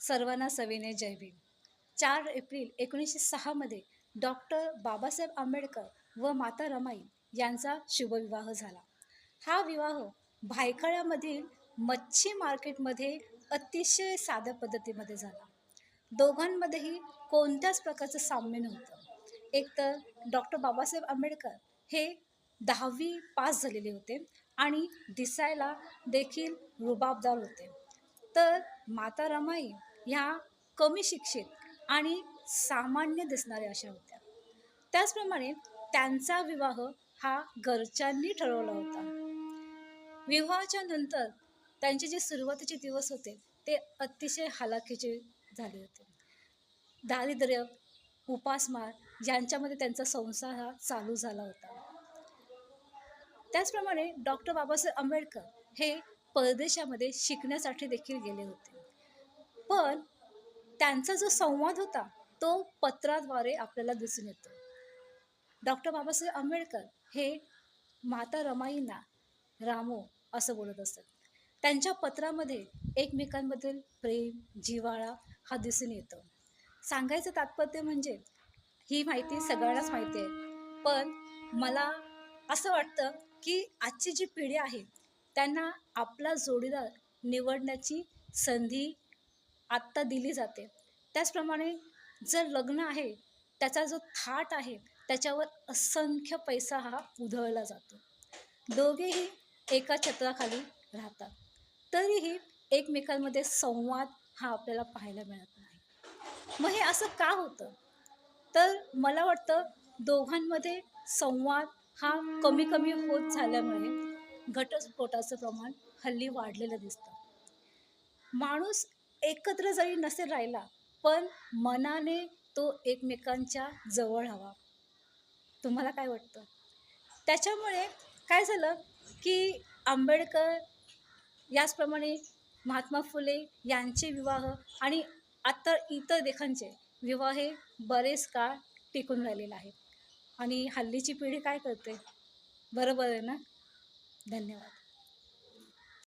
सर्वांना सविनय जय भीम. 4 एप्रिल 1906 मध्ये डॉक्टर बाबासाहेब आंबेडकर व माता रमाई यांचा शुभविवाह झाला. हा विवाह भायखळ्यामधील मच्छी मार्केटमध्ये अतिशय साध्या पद्धतीमध्ये झाला. दोघांमध्येही कोणत्याच प्रकारचं साम्य नव्हतं. एकतर डॉक्टर बाबासाहेब आंबेडकर हे 10वी पास झालेले होते आणि दिसायला देखील रुबाबदार होते, तर माता रमाई ह्या कमी शिक्षित आणि सामान्य दिसणाऱ्या अशा होत्या. त्याचप्रमाणे त्यांचा विवाह हा घरच्यांनी ठरवला होता. विवाहाच्या नंतर त्यांचे जे सुरुवातीचे दिवस होते ते अतिशय हलाखीचे झाले होते. दारिद्र्य, उपासमार यांच्यामध्ये त्यांचा संसार हा चालू झाला होता. त्याचप्रमाणे डॉक्टर बाबासाहेब आंबेडकर हे परदेशामध्ये शिकण्यासाठी देखील गेले होते, पण त्यांचा जो संवाद होता तो पत्राद्वारे आपल्याला दिसून येतो. डॉक्टर बाबासाहेब आंबेडकर हे माता रमाईंना रामो असं बोलत असतात. त्यांच्या पत्रामध्ये एकमेकांबद्दल प्रेम, जिव्हाळा हा दिसून येतो. सांगायचं तात्पर्य म्हणजे ही माहिती सगळ्यांनाच माहिती आहे, पण मला असं वाटतं की आजची जी पिढी आहे त्यांना आपला जोडीदार निवडण्याची संधी आत्ता दिली जाते. त्याचप्रमाणे जर लग्न आहे त्याचा जो थाट आहे त्याच्यावर असंख्य पैसा हा उधळला जातो. दोघेही एका छत्राखाली राहतात, तरीही एकमेकांमध्ये संवाद हा आपल्याला पाहायला मिळत नाही. मग हे असं का होतं? तर मला वाटतं दोघांमध्ये संवाद हा कमी कमी होत झाल्यामुळे घटस्फोटाचं प्रमाण हल्ली वाढलेलं दिसतं. माणूस एकत्र जरी नसेल राहिला, पण मनाने तो एकमेकांच्या जवळ हवा. तुम्हाला काय वाटतं? त्याच्यामुळे काय झालं की आंबेडकर याचप्रमाणे महात्मा फुले यांचे विवाह आणि आता इतर देशांचे विवाह हे बरेच काळ टिकून राहिलेले आहेत. आणि हल्लीची पिढी काय करते? बरोबर आहे ना? धन्यवाद.